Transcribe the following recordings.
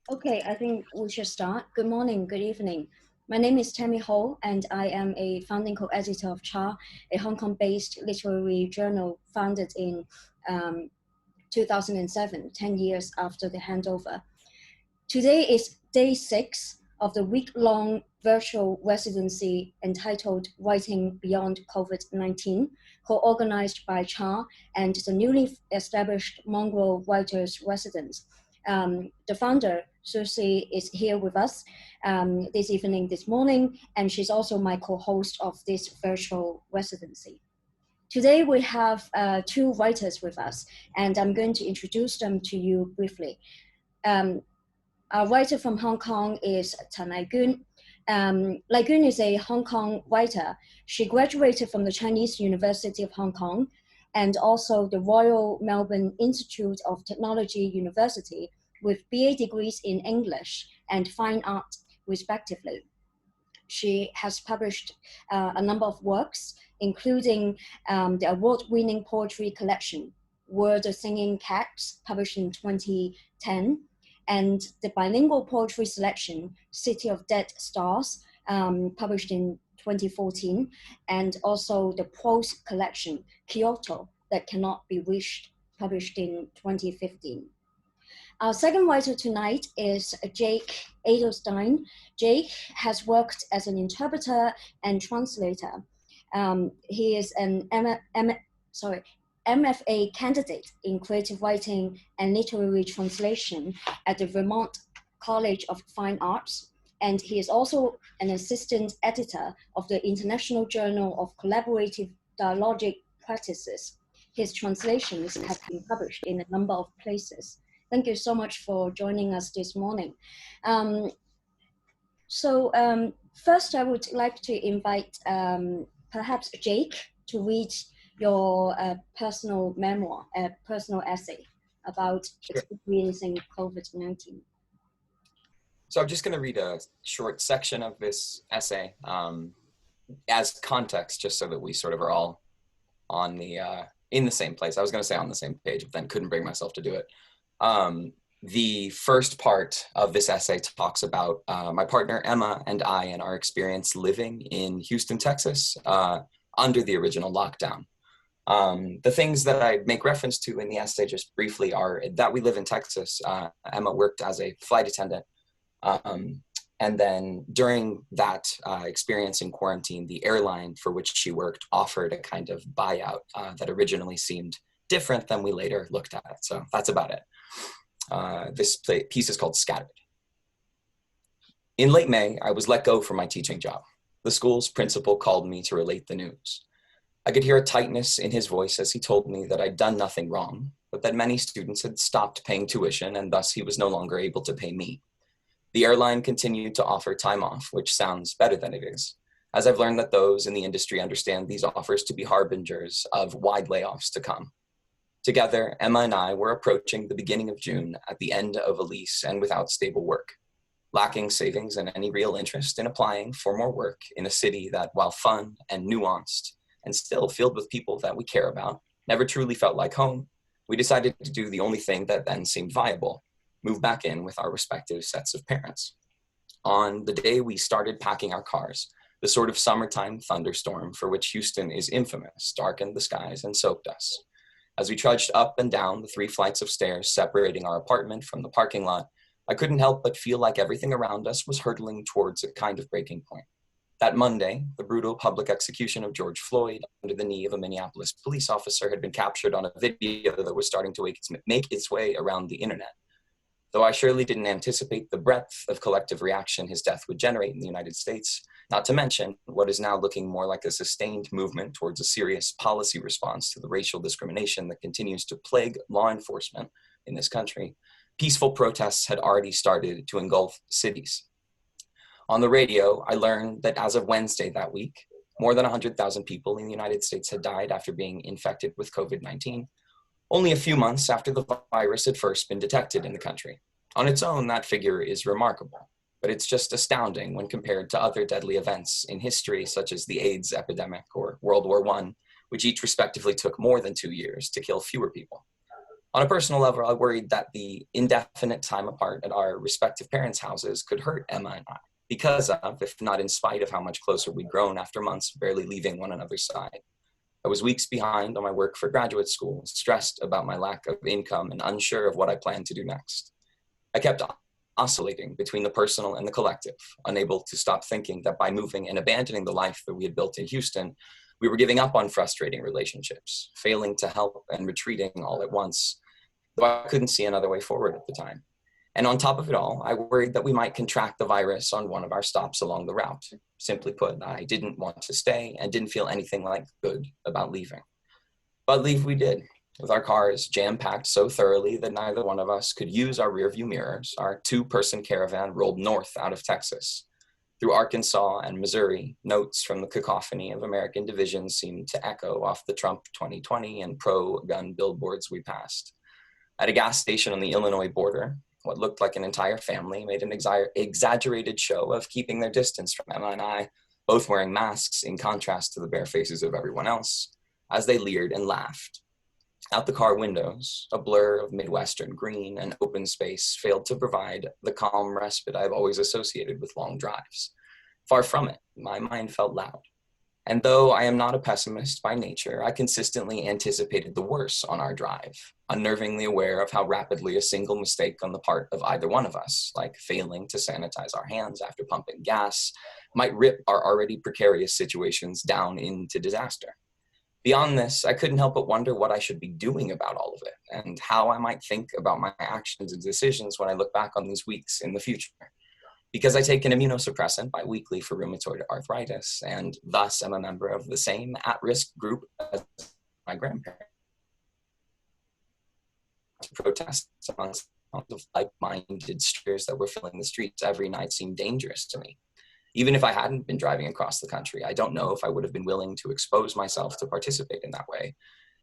Okay, I think we should start. Good morning, good evening. My name is Tammy Ho, and I am a founding co-editor of CHA, a Hong Kong-based literary journal founded in 2007, 10 years after the handover. Today is day 6 of the week-long virtual residency entitled Writing Beyond COVID-19, co-organized by CHA and the newly established Mongrel Writers Residence. The founder, Susie, is here with us this morning, and she's also my co-host of this virtual residency. Today we have 2 writers with us, and I'm going to introduce them to you briefly. Our writer from Hong Kong is Lai-kuen. Lai-kuen is a Hong Kong writer. She graduated from the Chinese University of Hong Kong and also the Royal Melbourne Institute of Technology University with BA degrees in English and Fine Art, respectively. She has published a number of works, including the award-winning poetry collection, Were the Singing Cats, published in 2010, and the bilingual poetry selection, City of Dead Stars, published in 2014, and also the prose collection, Kyoto, That Cannot Be Wished, published in 2015. Our second writer tonight is Jake Edelstein. Jake has worked as an interpreter and translator. He is an MFA candidate in creative writing and literary translation at the Vermont College of Fine Arts, and he is also an assistant editor of the International Journal of Collaborative Dialogic Practices. His translations have been published in a number of places. Thank you so much for joining us this morning. First, I would like to invite perhaps Jake to read your personal memoir, personal essay about experiencing COVID-19. So I'm just going to read a short section of this essay as context, just so that we sort of are all on the in the same place. I was going to say on the same page, but then couldn't bring myself to do it. The first part of this essay talks about my partner Emma and I and our experience living in Houston, Texas, under the original lockdown. The things that I make reference to in the essay just briefly are that we live in Texas. Emma worked as a flight attendant. And then during that experience in quarantine, the airline for which she worked offered a kind of buyout that originally seemed different than we later looked at it. So that's about it. This piece is called Scattered. In late May, I was let go from my teaching job. The school's principal called me to relate the news. I could hear a tightness in his voice as he told me that I'd done nothing wrong, but that many students had stopped paying tuition and thus he was no longer able to pay me. The airline continued to offer time off, which sounds better than it is, as I've learned that those in the industry understand these offers to be harbingers of wide layoffs to come. Together, Emma and I were approaching the beginning of June at the end of a lease and without stable work, lacking savings and any real interest in applying for more work in a city that, while fun and nuanced and still filled with people that we care about, never truly felt like home. We decided to do the only thing that then seemed viable, move back in with our respective sets of parents. On the day we started packing our cars, the sort of summertime thunderstorm for which Houston is infamous darkened the skies and soaked us. As we trudged up and down the 3 flights of stairs separating our apartment from the parking lot, I couldn't help but feel like everything around us was hurtling towards a kind of breaking point. That Monday, the brutal public execution of George Floyd under the knee of a Minneapolis police officer had been captured on a video that was starting to make its way around the internet. Though I surely didn't anticipate the breadth of collective reaction his death would generate in the United States, not to mention what is now looking more like a sustained movement towards a serious policy response to the racial discrimination that continues to plague law enforcement in this country, peaceful protests had already started to engulf cities. On the radio, I learned that as of Wednesday that week, more than 100,000 people in the United States had died after being infected with COVID-19, only a few months after the virus had first been detected in the country. On its own, that figure is remarkable, but it's just astounding when compared to other deadly events in history, such as the AIDS epidemic or World War I, which each respectively took more than 2 years to kill fewer people. On a personal level, I worried that the indefinite time apart at our respective parents' houses could hurt Emma and I, because of, if not in spite of how much closer we'd grown after months of barely leaving one another's side. I was weeks behind on my work for graduate school, stressed about my lack of income and unsure of what I planned to do next. I kept oscillating between the personal and the collective, unable to stop thinking that by moving and abandoning the life that we had built in Houston, we were giving up on frustrating relationships, failing to help and retreating all at once, though I couldn't see another way forward at the time. And on top of it all, I worried that we might contract the virus on one of our stops along the route. Simply put, I didn't want to stay and didn't feel anything like good about leaving. But leave we did, with our cars jam-packed so thoroughly that neither one of us could use our rearview mirrors. Our two-person caravan rolled north out of Texas. Through Arkansas and Missouri, notes from the cacophony of American divisions seemed to echo off the Trump 2020 and pro-gun billboards we passed. At a gas station on the Illinois border, what looked like an entire family made an exaggerated show of keeping their distance from Emma and I, both wearing masks in contrast to the bare faces of everyone else, as they leered and laughed. Out the car windows, a blur of Midwestern green and open space failed to provide the calm respite I've always associated with long drives. Far from it, my mind felt loud. And though I am not a pessimist by nature, I consistently anticipated the worst on our drive, unnervingly aware of how rapidly a single mistake on the part of either one of us, like failing to sanitize our hands after pumping gas, might rip our already precarious situations down into disaster. Beyond this, I couldn't help but wonder what I should be doing about all of it, and how I might think about my actions and decisions when I look back on these weeks in the future. Because I take an immunosuppressant biweekly for rheumatoid arthritis, and thus am a member of the same at-risk group as my grandparents. To protest amongst of like-minded strangers that were filling the streets every night seemed dangerous to me. Even if I hadn't been driving across the country, I don't know if I would have been willing to expose myself to participate in that way,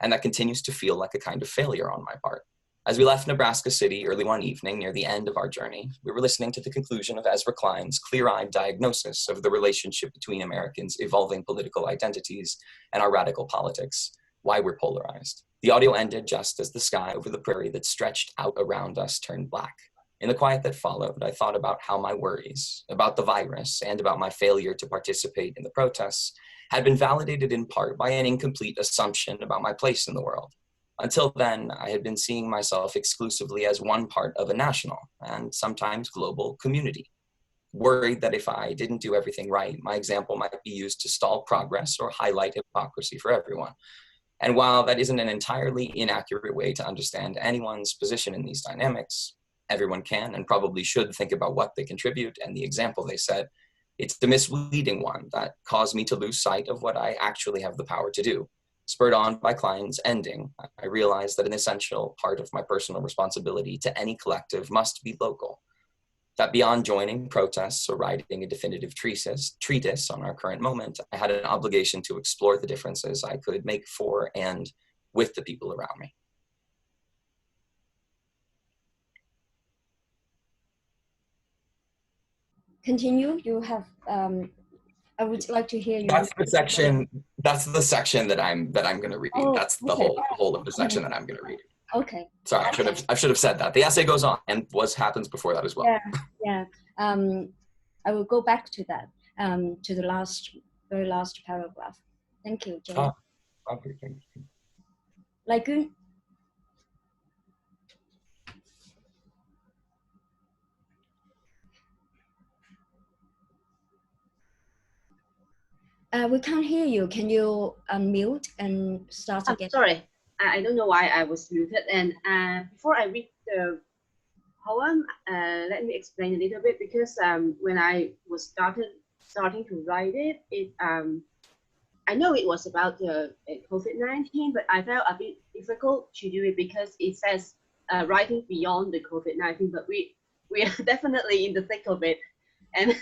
and that continues to feel like a kind of failure on my part. As we left Nebraska City early one evening near the end of our journey, we were listening to the conclusion of Ezra Klein's clear-eyed diagnosis of the relationship between Americans' evolving political identities and our radical politics, why we're polarized. The audio ended just as the sky over the prairie that stretched out around us turned black. In the quiet that followed, I thought about how my worries about the virus and about my failure to participate in the protests had been validated in part by an incomplete assumption about my place in the world. Until then, I had been seeing myself exclusively as one part of a national and sometimes global community, worried that if I didn't do everything right, my example might be used to stall progress or highlight hypocrisy for everyone. And while that isn't an entirely inaccurate way to understand anyone's position in these dynamics, everyone can and probably should think about what they contribute and the example they set, it's the misleading one that caused me to lose sight of what I actually have the power to do. Spurred on by Klein's ending, I realized that an essential part of my personal responsibility to any collective must be local. That beyond joining protests or writing a definitive treatise on our current moment, I had an obligation to explore the differences I could make for and with the people around me. Continue. You have. I would like to hear you. That's the section. That's the section that I'm going to read. Oh, that's the whole of the section that I'm going to read. Okay. Sorry, I should have said that. The essay goes on and happens before that as well. Yeah. I will go back to that. To the very last paragraph. Thank you, Jay. Okay, thank you. Lai-kuen. We can't hear you. Can you unmute and start again? Sorry, I don't know why I was muted. And before I read the poem, let me explain a little bit, because when I was starting to write it, I know it was about the COVID-19, but I felt a bit difficult to do it because it says writing beyond the COVID-19, but we are definitely in the thick of it. And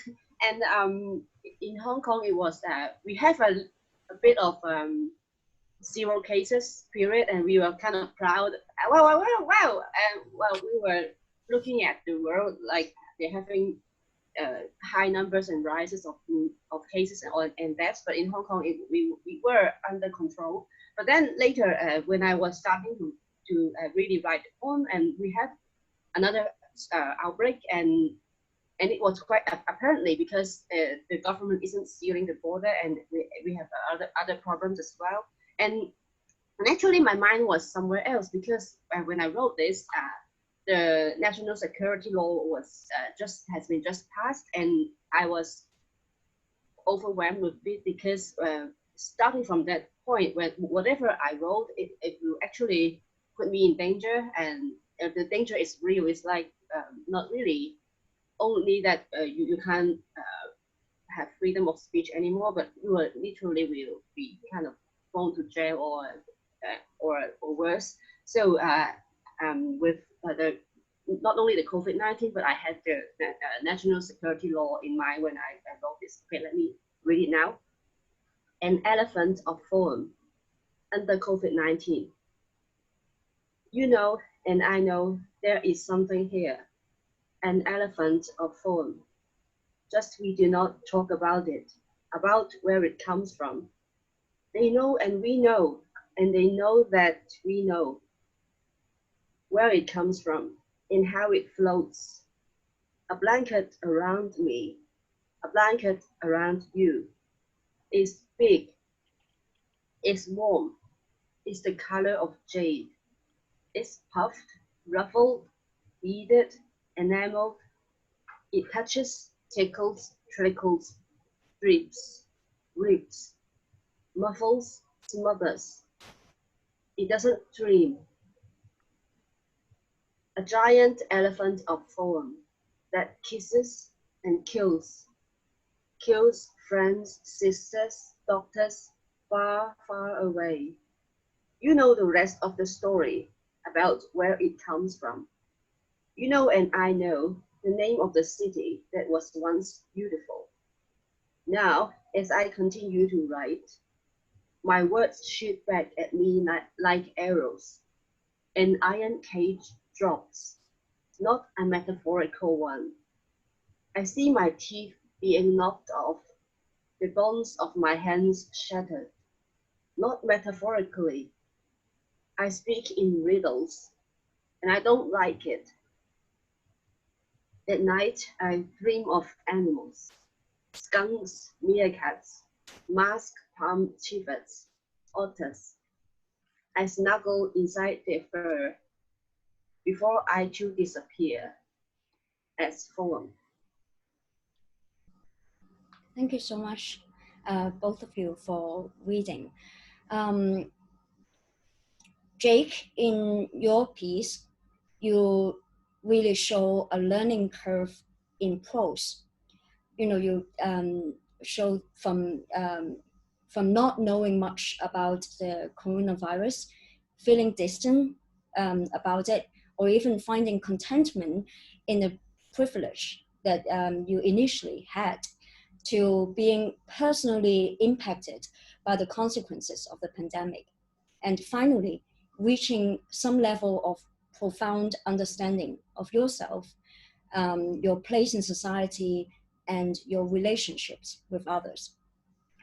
in Hong Kong, it was we have a bit of 0 cases period, and we were kind of proud. Wow! And while we were looking at the world, like they're having high numbers and rises of cases and deaths, but in Hong Kong, we were under control. But then later, when I was starting to to really write the poem, and we had another outbreak, and it was quite apparently because the government isn't sealing the border, and we have other problems as well. And actually, my mind was somewhere else, because when I wrote this, the national security law was has been just passed, and I was overwhelmed with it, because starting from that point, when whatever I wrote, it will actually put me in danger, and the danger is real. It's like not really only that you can't have freedom of speech anymore, but you will literally will be kind of thrown to jail or worse. So with the not only the COVID-19, but I had the national security law in mind when I wrote this. Okay, let me read it now. An elephant of foam under COVID-19. You know, and I know there is something here. An elephant of foam. Just we do not talk about it, about where it comes from. They know and we know, and they know that we know where it comes from and how it floats. A blanket around me, a blanket around you. It's big, it's warm, it's the color of jade. It's puffed, ruffled, beaded, enameled. It touches, tickles, trickles, drips, rips, muffles, smothers. It doesn't dream. A giant elephant of foam that kisses and kills friends, sisters, doctors, far, far away. You know the rest of the story about where it comes from. You know, and I know the name of the city that was once beautiful. Now, as I continue to write, my words shoot back at me like arrows. An iron cage drops, not a metaphorical one. I see my teeth being knocked off, the bones of my hands shattered, not metaphorically. I speak in riddles, and I don't like it. At night, I dream of animals, skunks, meerkats, masked palm chivets, otters. I snuggle inside their fur before I too disappear as foam. Thank you so much, both of you, for reading. Jake, in your piece, you really show a learning curve in prose. You know, you show from not knowing much about the coronavirus, feeling distant about it, or even finding contentment in the privilege that you initially had, to being personally impacted by the consequences of the pandemic. And finally, reaching some level of profound understanding of yourself, your place in society, and your relationships with others.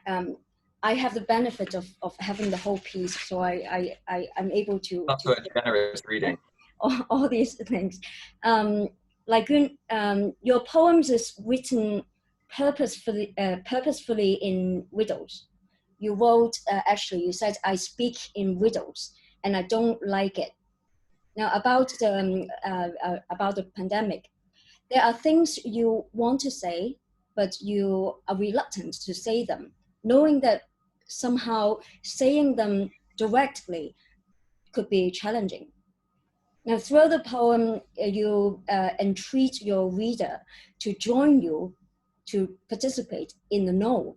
I have the benefit of having the whole piece, so I'm able to Also a generous reading. all these things. Lai-kuen, your poems is written purposefully in riddles. You wrote, actually, you said, I speak in riddles, and I don't like it. Now, about the pandemic, there are things you want to say, but you are reluctant to say them, knowing that somehow saying them directly could be challenging. Now, through the poem, you entreat your reader to join you, to participate in the know.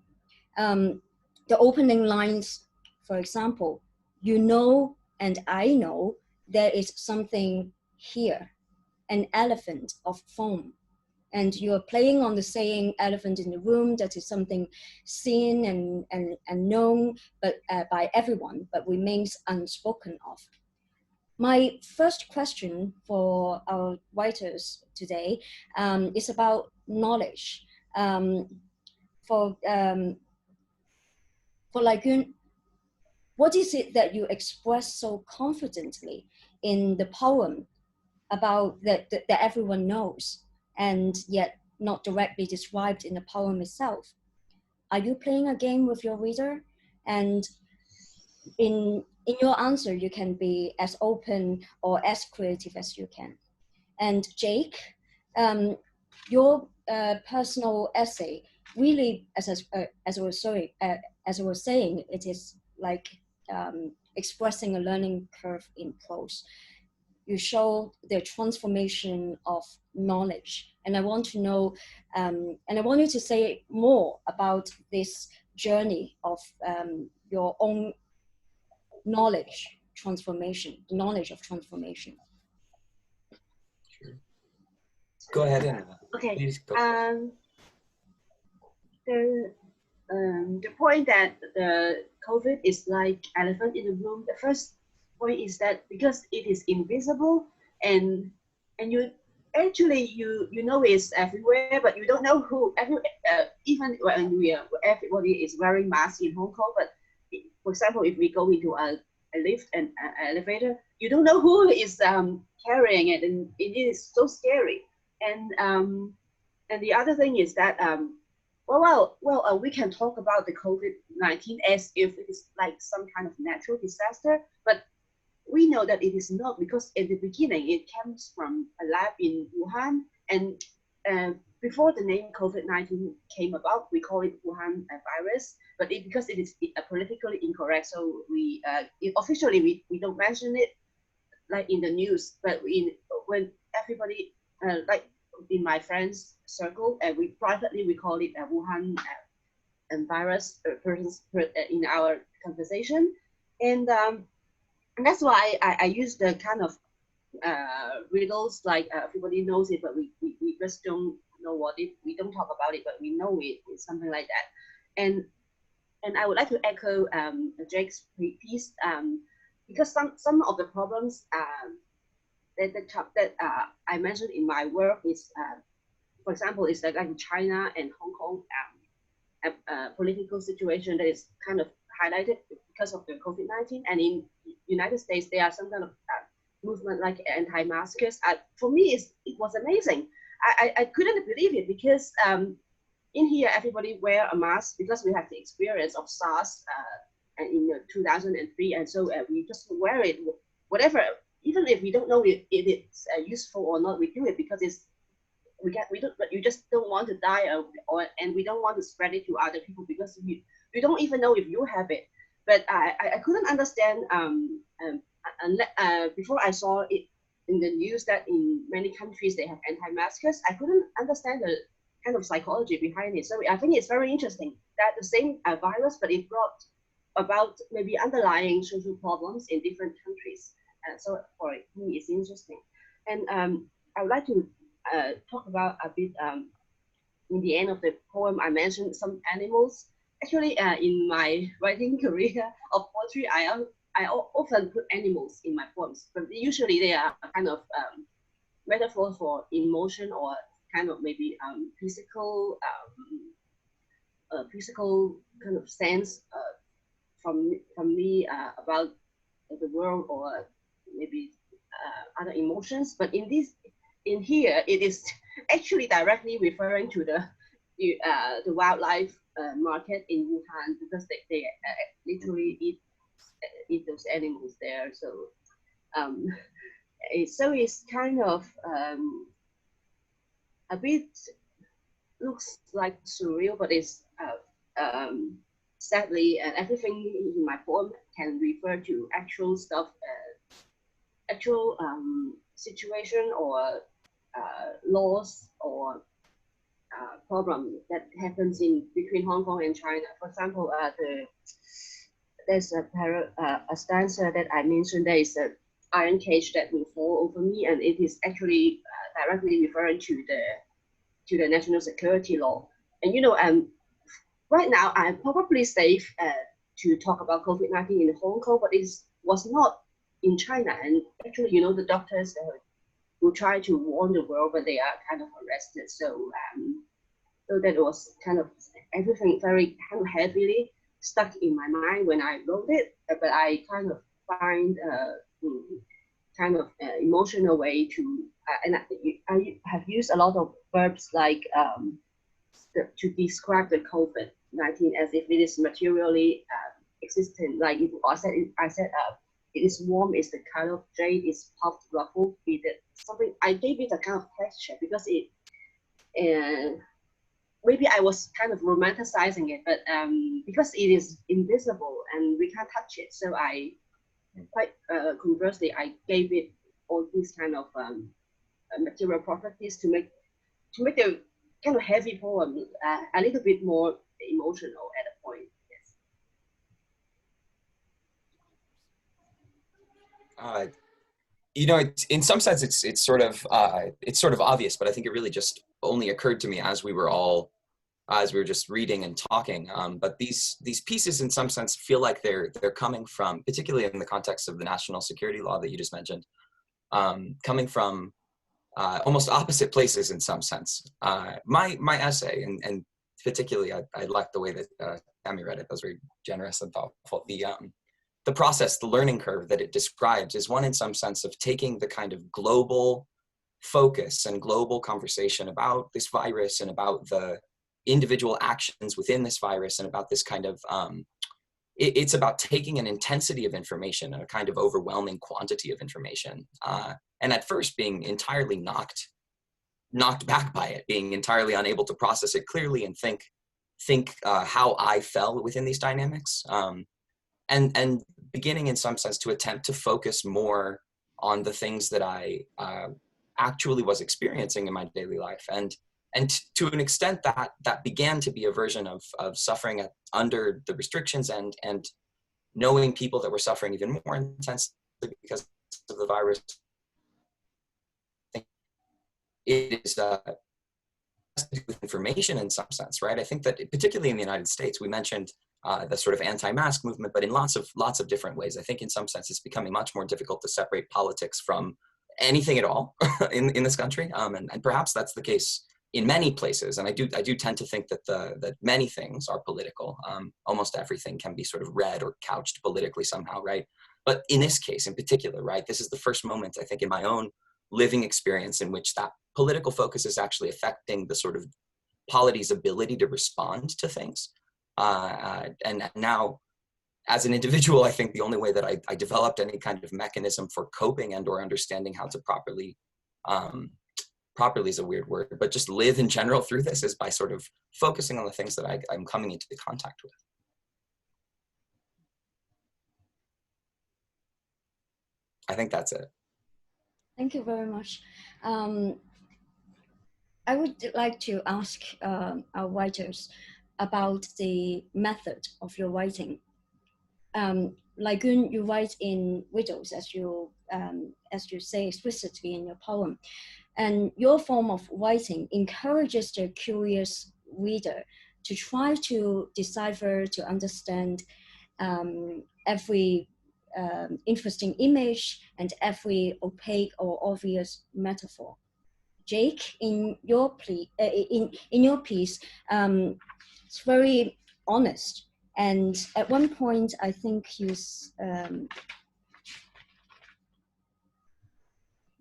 The opening lines, for example, you know and I know there is something here, an elephant of foam. And you're playing on the saying elephant in the room, that is something seen and known but by everyone, but remains unspoken of. My first question for our writers today is about knowledge. For Lai-kuen, what is it that you express so confidently in the poem about that everyone knows, and yet not directly described in the poem itself? Are you playing a game with your reader? And in your answer, you can be as open or as creative as you can. And Jake, your personal essay really, as I was saying, it is like expressing a learning curve in prose. You show the transformation of knowledge, and I want to know, and I want you to say more about this journey of your own knowledge transformation, knowledge of transformation. Sure. Go ahead and Okay. please go. The point that the COVID is like elephant in the room. The first point is that because it is invisible and you actually you know it's everywhere, but you don't know who. Even when everybody is wearing masks in Hong Kong, but for example, if we go into a lift and an elevator, you don't know who is carrying it, and it is so scary. And the other thing is that we can talk about the COVID-19 as if it is like some kind of natural disaster, but we know that it is not, because in the beginning it comes from a lab in Wuhan, and before the name COVID-19 came about, we call it Wuhan virus, but because it is politically incorrect, so officially we don't mention it like in the news, but when everybody like in my friends circle, we privately we call it a Wuhan virus in our conversation, and that's why I use the kind of riddles, like everybody knows it, but we just don't know what it. We don't talk about it, but we know it. It's something like that, and I would like to echo Jake's piece, because some of the problems that I mentioned in my work is, for example, is that like China and Hong Kong political situation that is kind of highlighted because of the COVID-19, and in United States there are some kind of movement like anti-maskers. For me, it was amazing. I couldn't believe it, because in here everybody wear a mask because we have the experience of SARS in 2003, and so we just wear it, whatever. Even if we don't know if it's useful or not, we do it because you just don't want to die, and we don't want to spread it to other people because we don't even know if you have it. But I couldn't understand before I saw it in the news that in many countries they have anti-maskers. I couldn't understand the kind of psychology behind it. So I think it's very interesting that the same virus, but it brought about maybe underlying social problems in different countries. So for me, it's interesting. And I would like to talk about a bit, in the end of the poem, I mentioned some animals. Actually, in my writing career of poetry, I often put animals in my poems, but usually they are kind of metaphors for emotion, or kind of maybe physical kind of sense from me about the world, or maybe other emotions. But in here, it is actually directly referring to the wildlife market in Wuhan, because they literally eat those animals there. So it's kind of a bit looks like surreal, but it's sadly, everything in my poem can refer to actual stuff, actual situation, or laws, or problem that happens in between Hong Kong and China. For example, there's a stanza that I mentioned. There is an iron cage that will fall over me, and it is actually directly referring to the national security law. And right now I'm probably safe to talk about COVID-19 in Hong Kong, but it was not in China. And actually, the doctors who try to warn the world, but they are kind of arrested. So that was kind of everything very kind of heavily stuck in my mind when I wrote it. But I kind of find kind of emotional way to, and I have used a lot of verbs like to describe the COVID-19 as if it is materially existent. Like if I said it is warm, it's the kind of jade, is puffed, ruffled, beaded. Something I gave it a kind of texture because it, and maybe I was kind of romanticizing it, but because it is invisible and we can't touch it, so I quite conversely I gave it all these kind of material properties to make the kind of heavy poem a little bit more emotional at a point. Yes. You know, in some sense, it's sort of obvious, but I think it really just only occurred to me as we were just reading and talking. But these pieces, in some sense, feel like they're coming from, particularly in the context of the national security law that you just mentioned, coming from almost opposite places in some sense. My essay, and particularly, I liked the way that Tammy read it. That was very generous and thoughtful. The process, the learning curve that it describes is one in some sense of taking the kind of global focus and global conversation about this virus and about the individual actions within this virus and about this kind of, it's about taking an intensity of information and a kind of overwhelming quantity of information. And at first being entirely knocked back by it, being entirely unable to process it clearly and think how I fell within these dynamics. And beginning in some sense to attempt to focus more on the things that I actually was experiencing in my daily life. And to an extent that began to be a version of suffering under the restrictions and knowing people that were suffering even more intensely because of the virus. It is with information in some sense, right? I think that particularly in the United States, we mentioned the sort of anti-mask movement, but in lots of different ways. I think in some sense it's becoming much more difficult to separate politics from anything at all in this country, and perhaps that's the case in many places. And I do tend to think that that many things are political. Almost everything can be sort of read or couched politically somehow, right? But in this case in particular, right, this is the first moment I think in my own living experience in which that political focus is actually affecting the sort of polity's ability to respond to things. And now, as an individual, I think the only way that I developed any kind of mechanism for coping and or understanding how to properly is a weird word, but just live in general through this is by sort of focusing on the things that I'm coming into contact with. I think that's it. Thank you very much. I would like to ask our writers about the method of your writing. Lai-kuen, you write in riddles, as you say explicitly in your poem, and your form of writing encourages the curious reader to try to decipher, to understand every interesting image and every opaque or obvious metaphor. Jake, in your piece, it's very honest. And at one point, I think you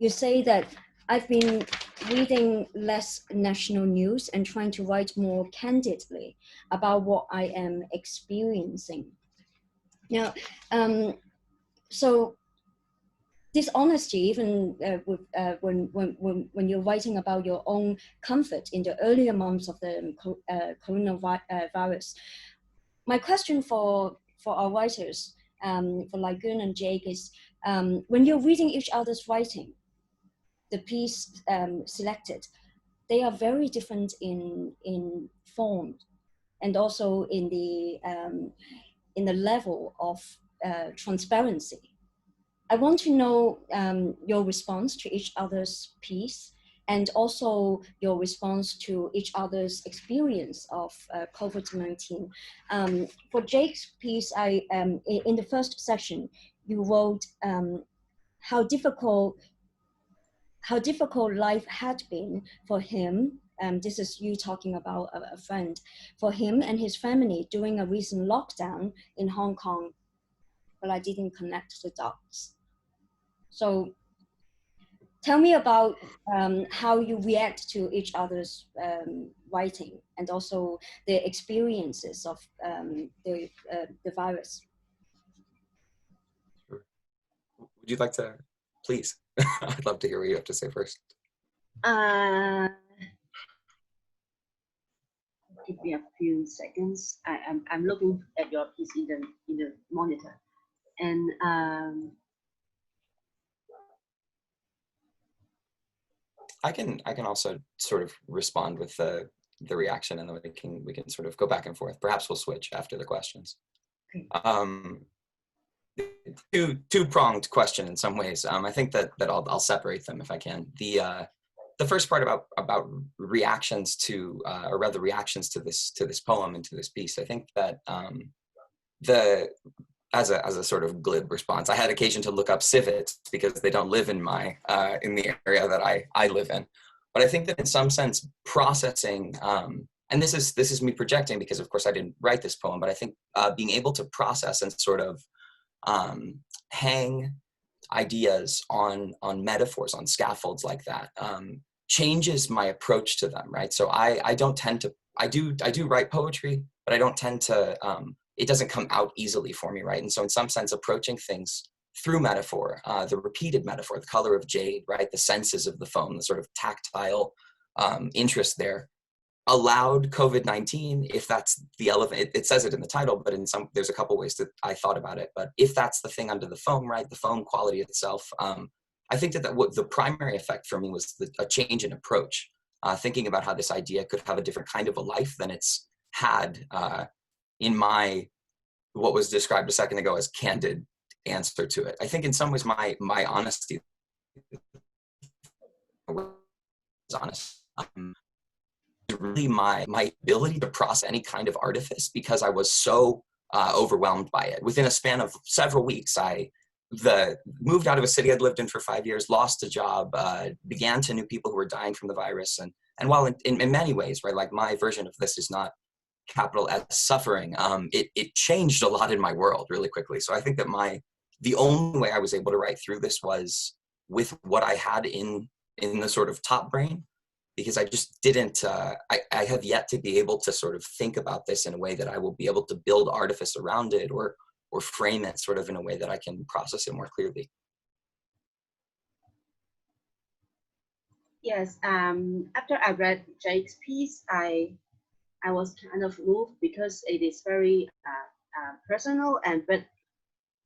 say that I've been reading less national news and trying to write more candidly about what I am experiencing. Now, so this honesty, even when you're writing about your own comfort in the earlier months of the coronavirus, my question for our writers, for Lai-kuen and Jake, is when you're reading each other's writing, the piece selected, they are very different in form and also in the level of transparency. I want to know your response to each other's piece and also your response to each other's experience of COVID-19. For Jake's piece, in the first section, you wrote how difficult life had been for him. This is you talking about a friend, for him and his family during a recent lockdown in Hong Kong, but I didn't connect the dots. So tell me about how you react to each other's writing and also the experiences of the virus. Sure. Would you like to, please? I'd love to hear what you have to say first. Give me a few seconds. I'm looking at your piece in the monitor, and I can also sort of respond with the reaction, and then we can sort of go back and forth. Perhaps we'll switch after the questions. Okay. Two-pronged question in some ways. I think that I'll separate them if I can. The first part about reactions to, or rather reactions to this poem and to this piece. I think that as a sort of glib response, I had occasion to look up civets because they don't live in my in the area that I live in. But I think that in some sense processing, and this is me projecting because of course I didn't write this poem, but I think being able to process and sort of hang ideas on metaphors, on scaffolds like that, changes my approach to them, right? So I don't tend to, I do write poetry, but I don't tend to, it doesn't come out easily for me, right? And so in some sense, approaching things through metaphor, the repeated metaphor, the color of jade, right? The senses of the foam, the sort of tactile interest there, allowed COVID-19, if that's the element, it says it in the title, but in some, there's a couple ways that I thought about it, but if that's the thing under the foam, right? The foam quality itself, I think that what the primary effect for me was a change in approach, thinking about how this idea could have a different kind of a life than it's had in my, what was described a second ago as candid answer to it. I think in some ways my honesty was honest. Really my ability to process any kind of artifice because I was so overwhelmed by it. Within a span of several weeks, I moved out of a city I'd lived in for 5 years, lost a job, began to know people who were dying from the virus. And while in many ways, right, like my version of this is not capital S suffering, it changed a lot in my world really quickly. So I think that the only way I was able to write through this was with what I had in the sort of top brain, because I just didn't, I have yet to be able to sort of think about this in a way that I will be able to build artifice around it or frame it sort of in a way that I can process it more clearly. yes, after I read Jake's piece, I was kind of moved because it is very personal, but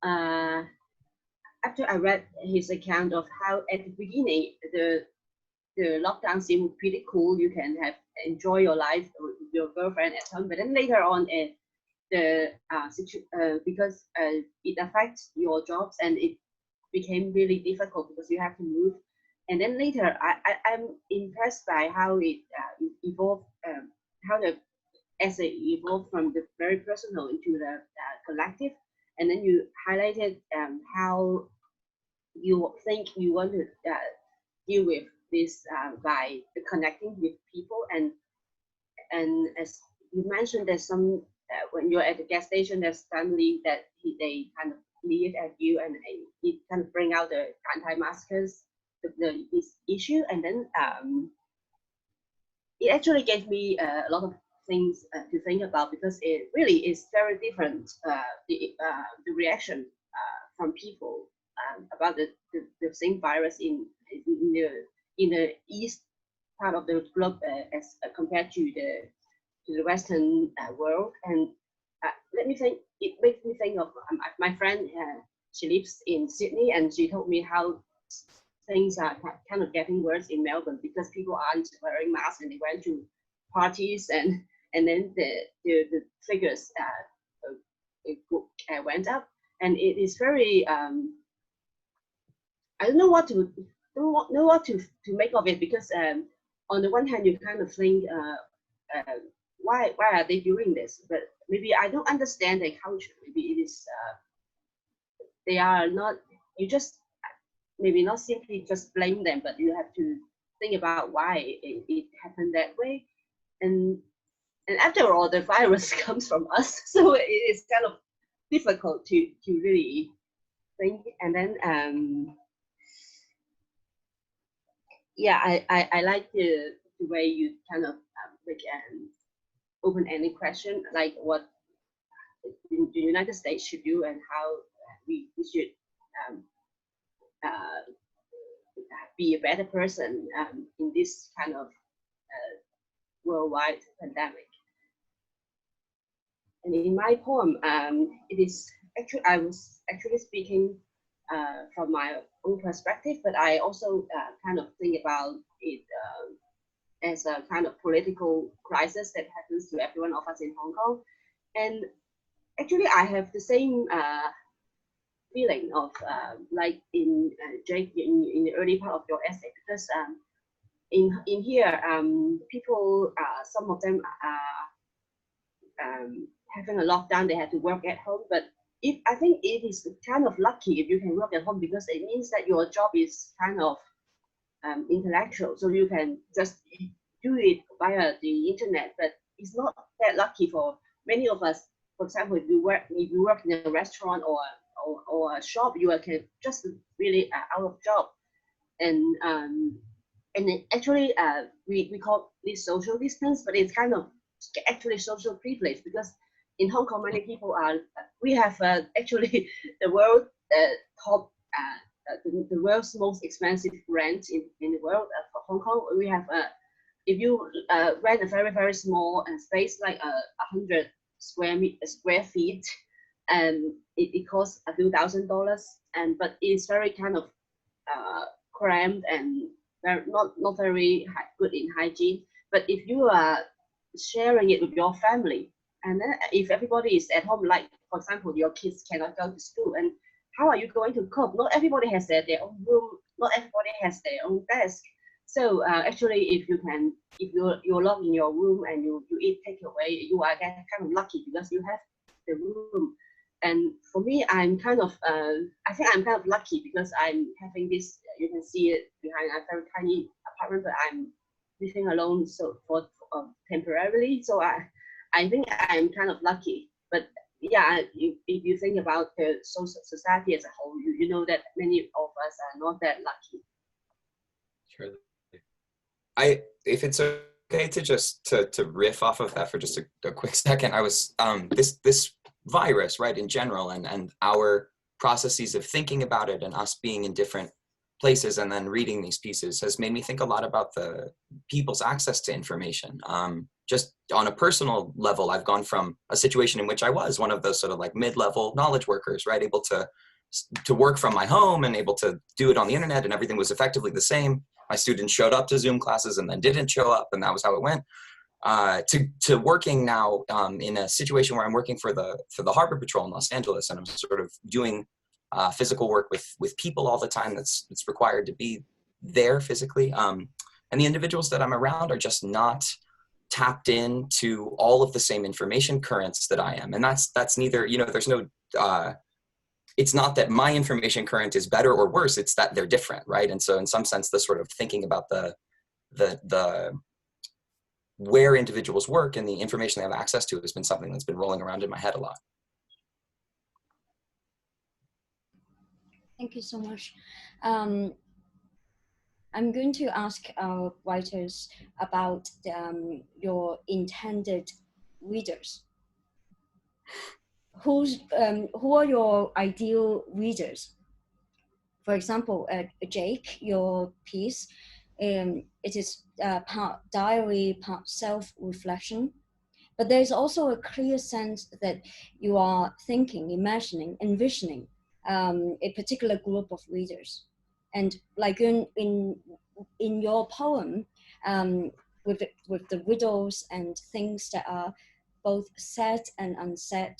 after I read his account of how at the beginning the lockdown seemed pretty cool, you can enjoy your life with your girlfriend at home, but then later on because it affects your jobs and it became really difficult because you have to move. And then later, I'm impressed by how it evolved, how the essay evolved from the very personal into the collective. And then you highlighted how you think you want to deal with this by connecting with people. And as you mentioned, there's some, when you're at the gas station, there's family that they kind of leave at you, and it kind of bring out the anti-maskers, this issue. And then it actually gave me a lot of things to think about, because it really is very different, the reaction from people about the same virus in the east part of the globe as compared to the Western world. And let me think, it makes me think of my friend, she lives in Sydney, and she told me how things are kind of getting worse in Melbourne because people aren't wearing masks and they went to parties, and then the figures went up, and it is very I don't know what to make of it, because on the one hand you kind of think why are they doing this, but maybe I don't understand their culture. Maybe it is they are not, you just maybe not simply just blame them, but you have to think about why it happened that way. And after all, the virus comes from us, so it is kind of difficult to really think. And then yeah, I like the way you kind of make an open-ended question, like what the United States should do and how we should um, uh, be a better person in this kind of worldwide pandemic. And in my poem, it is actually, I was actually speaking from my own perspective, but I also kind of think about it as a kind of political crisis that happens to every one of us in Hong Kong. And actually, I have the same feeling of like in Jake in the early part of your essay, because in here people some of them are having a lockdown, they have to work at home, but I think it is kind of lucky if you can work at home, because it means that your job is kind of intellectual, so you can just do it via the internet. But it's not that lucky for many of us. For example, if you work in a restaurant or a shop, you can just really out of job. And actually we call this social distance, but it's kind of actually social privilege, because in Hong Kong many people are, we have actually the world top the world's most expensive rent in the world for Hong Kong. We have if you rent a very small space, like 100 square feet, and it costs a few $1,000s, and but it's very kind of cramped and not very good in hygiene. But if you are sharing it with your family, and then if everybody is at home, like for example your kids cannot go to school, and how are you going to cope? Not everybody has their own room, not everybody has their own desk. So actually, if you're locked in your room and you eat takeaway, you are kind of lucky because you have the room. And for me, I'm kind of I think I'm kind of lucky because I'm having this. You can see it behind a very tiny apartment, but I'm living alone, so for temporarily. So I think I'm kind of lucky. But yeah, if you think about the social society as a whole, you know that many of us are not that lucky. Sure. If it's okay to just to riff off of that for just a quick second, I was this virus, right, in general, and our processes of thinking about it and us being in different places and then reading these pieces has made me think a lot about the people's access to information. Just on a personal level, I've gone from a situation in which I was one of those sort of like mid-level knowledge workers, right, able to work from my home and able to do it on the internet, and everything was effectively the same. My students showed up to Zoom classes and then didn't show up, and that was how it went. To working now in a situation where I'm working for the Harbor Patrol in Los Angeles, and I'm sort of doing physical work with people all the time that's required to be there physically. And the individuals that I'm around are just not tapped into all of the same information currents that I am. And that's neither, there's no, it's not that my information current is better or worse, it's that they're different, right? And so in some sense, the sort of thinking about the where individuals work and the information they have access to has been something that's been rolling around in my head a lot. Thank you so much. I'm going to ask our writers about your intended readers. Who are your ideal readers? For example, Jake, your piece, it is part diary, part self-reflection, but there's also a clear sense that you are thinking, imagining, envisioning a particular group of readers. And like in your poem, with the riddles and things that are both said and unsaid,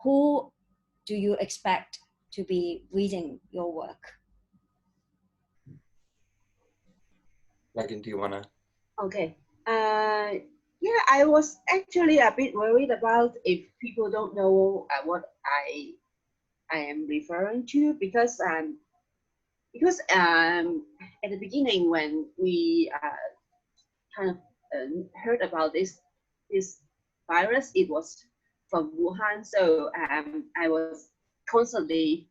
who do you expect to be reading your work? Megan, do you want to? Okay. Yeah, I was actually a bit worried about if people don't know what I am referring to, because at the beginning when we kind of heard about this virus, it was from Wuhan. So I'm constantly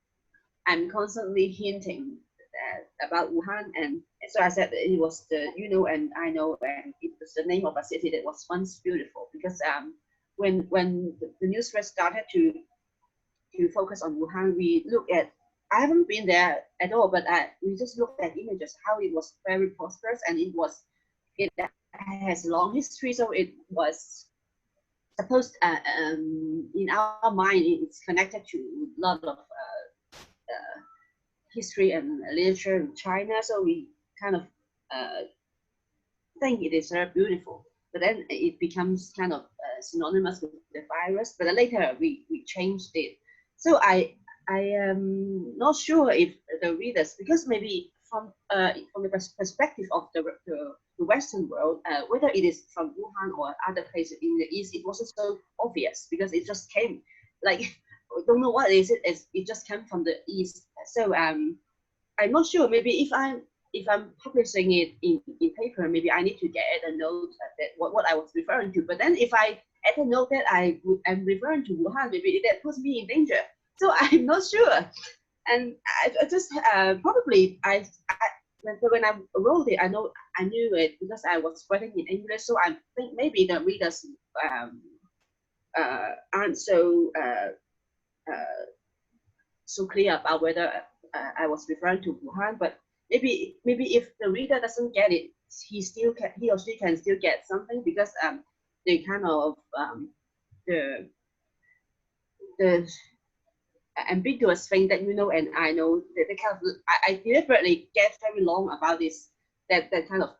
hinting about Wuhan, and So I said it was the you know and I know, and it was the name of a city that was once beautiful, because when the news first started to focus on Wuhan, we look at, I haven't been there at all, but we just looked at images how it was very prosperous, and it has a long history, so it was supposed in our mind it's connected to a lot of history and literature in China, so we kind of think it is very beautiful, but then it becomes kind of synonymous with the virus. But then later we changed it. So I am not sure if the readers, because maybe from the perspective of the Western world, whether it is from Wuhan or other places in the East, it wasn't so obvious because it just came, like, don't know what is it. It just came from the East. So I'm not sure. Maybe if I'm publishing it in paper, maybe I need to get a note that what I was referring to. But then if I add a note that I'm referring to Wuhan, maybe that puts me in danger. So I'm not sure. And I just probably when I wrote it, I knew it because I was writing in English. So I think maybe the readers aren't so so clear about whether I was referring to Wuhan. But maybe if the reader doesn't get it, he or she can still get something, because the kind of the ambiguous thing that you know and I know, that the kind of I deliberately get very long about this, that kind of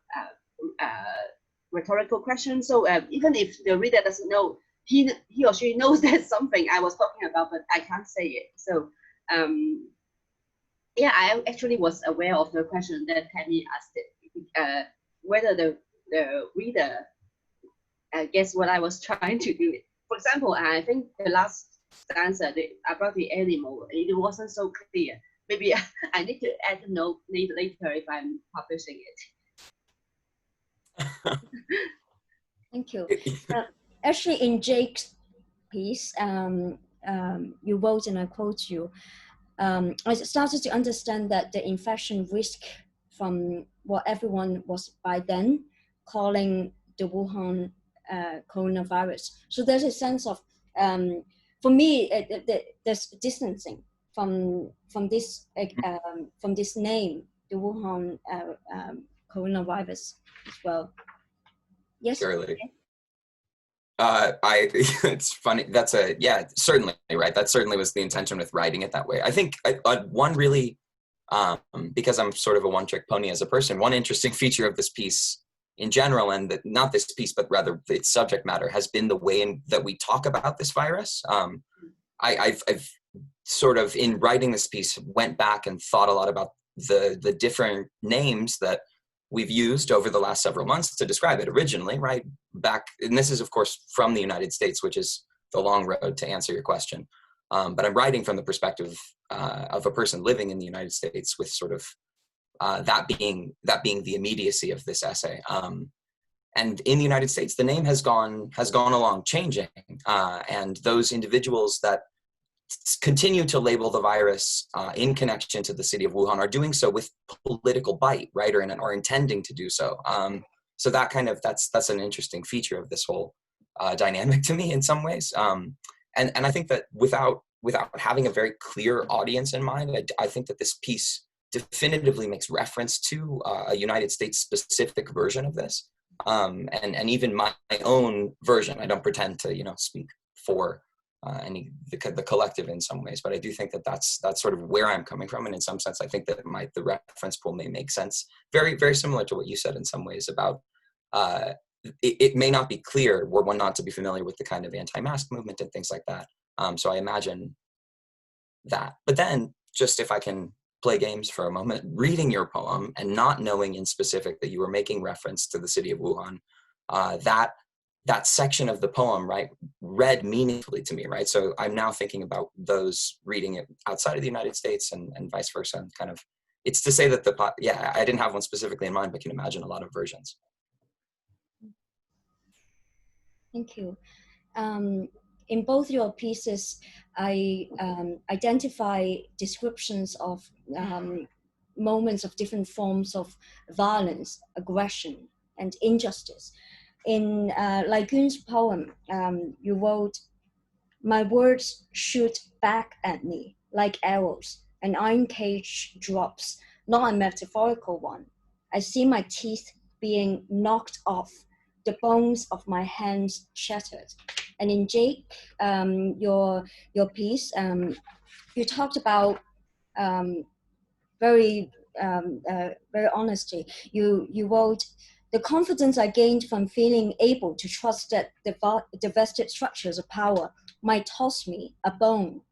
rhetorical question. So even if the reader doesn't know, he or she knows that something I was talking about, but I can't say it. So yeah, I actually was aware of the question that Tammy asked, whether the reader guess what I was trying to do. For example, I think the last answer about the animal, it wasn't so clear. Maybe I need to add a note later if I'm publishing it. Thank you. Actually, in Jake's piece, you wrote, and I quote you, I started to understand that the infection risk from what everyone was by then calling the Wuhan coronavirus. So there's a sense of, for me, there's distancing from this name, the Wuhan coronavirus as well. Yes. Surely. It's funny. Yeah, certainly, right. That certainly was the intention with writing it that way. I think one really, because I'm sort of a one-trick pony as a person, one interesting feature of this piece in general, and not this piece, but rather its subject matter, has been the way that we talk about this virus. I've sort of, in writing this piece, went back and thought a lot about the different names that we've used over the last several months to describe it originally, right? Back, and this is of course from the United States, which is the long road to answer your question. But I'm writing from the perspective of a person living in the United States, with sort of that being the immediacy of this essay. And in the United States, the name has gone along changing, and those individuals that continue to label the virus in connection to the city of Wuhan are doing so with political bite, right, or intending to do so. So that kind of, that's an interesting feature of this whole dynamic to me in some ways. And I think that without having a very clear audience in mind, I think that this piece definitively makes reference to a United States specific version of this, and even my own version. I don't pretend to speak for the collective in some ways, but I do think that that's sort of where I'm coming from, and in some sense I think that the reference pool may make sense. Very, very similar to what you said in some ways about it may not be clear were one not to be familiar with the kind of anti-mask movement and things like that. So I imagine that. But then, just if I can play games for a moment, reading your poem and not knowing in specific that you were making reference to the city of Wuhan, that section of the poem, right, read meaningfully to me, right? So I'm now thinking about those reading it outside of the United States and vice versa. And kind of, it's to say that I didn't have one specifically in mind, but can imagine a lot of versions. Thank you. In both your pieces, I identify descriptions of moments of different forms of violence, aggression, and injustice. In Lai-kuen's poem, you wrote, "My words shoot back at me like arrows. An iron cage drops, not a metaphorical one. I see my teeth being knocked off, the bones of my hands shattered." And in Jake, your piece, you talked about very honestly. You wrote, "The confidence I gained from feeling able to trust that the vested structures of power might toss me a bone.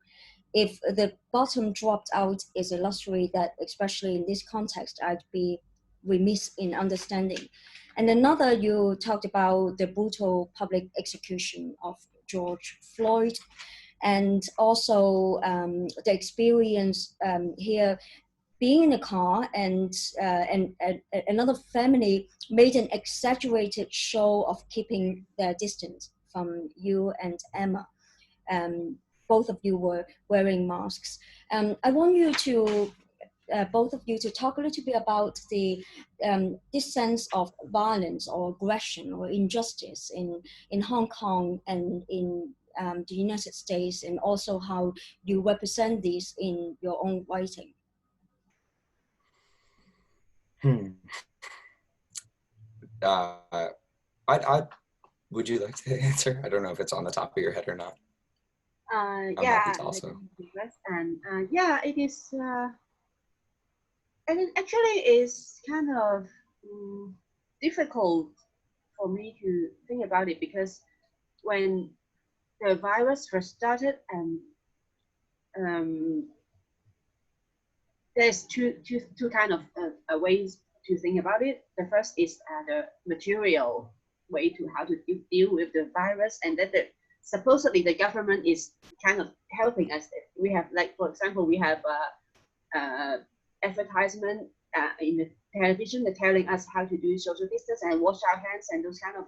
If the bottom dropped out is a luxury that, especially in this context, I'd be remiss in understanding." And another, you talked about the brutal public execution of George Floyd, and also the experience here being in a car, and another family made an exaggerated show of keeping their distance from you and Emma. Both of you were wearing masks. I want you to, both of you, to talk a little bit about the this sense of violence or aggression or injustice in Hong Kong and in the United States, and also how you represent these in your own writing. Would you like to answer? I don't know if it's on the top of your head or not. I'm happy to also. And yeah, it is. And it actually is kind of difficult for me to think about it, because when the virus first started, and there's two kind of ways to think about it. The first is the material way to how to deal with the virus, and that supposedly the government is kind of helping us. We have, like, for example, we have advertisement in the television that telling us how to do social distance and wash our hands and those kind of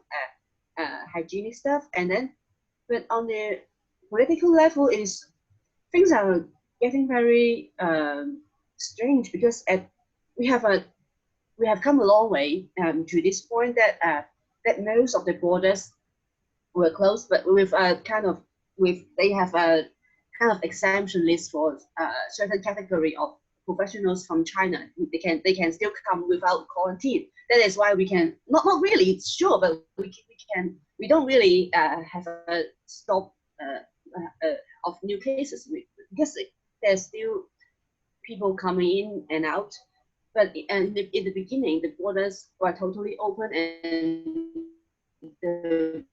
hygienic stuff. And then, but on the political level, is things are getting very strange, because we have come a long way to this point that that most of the borders were closed, but with they have a kind of exemption list for certain category of professionals from China. They can still come without quarantine. That is why we can not really sure, but we don't really have a stop of new cases, because there's still people coming in and out. But in the beginning, the borders were totally open, and the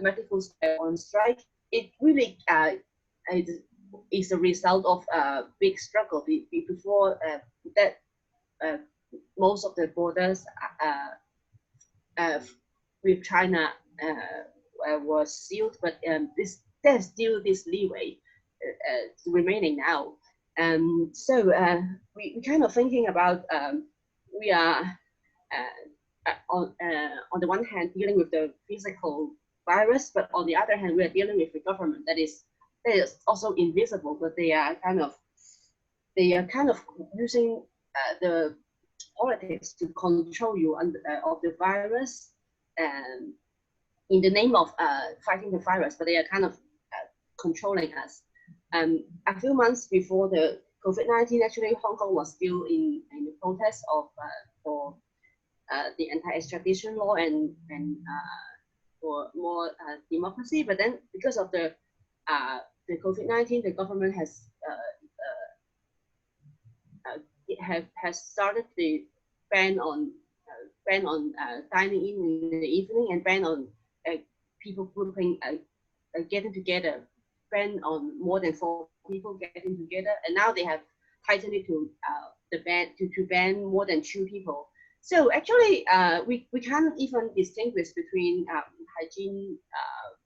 medical staff on strike. It really is a result of a big struggle before that. Most of the borders with China was sealed, but there's still this leeway remaining now. So we kind of thinking about we are on the one hand dealing with the physical virus, but on the other hand we are dealing with the government that is also invisible, but they are kind of using the politics to control you of the virus, and in the name of fighting the virus, but they are kind of controlling us. A few months before the COVID-19, actually, Hong Kong was still in the protest of for the anti-extradition law and for more democracy. But then, because of the COVID-19, the government has started the ban on dining in the evening, and ban on people grouping getting together, ban on more than 4 people getting together, and now they have tightened it to the ban to ban more than 2 people. So actually, we can't even distinguish between hygiene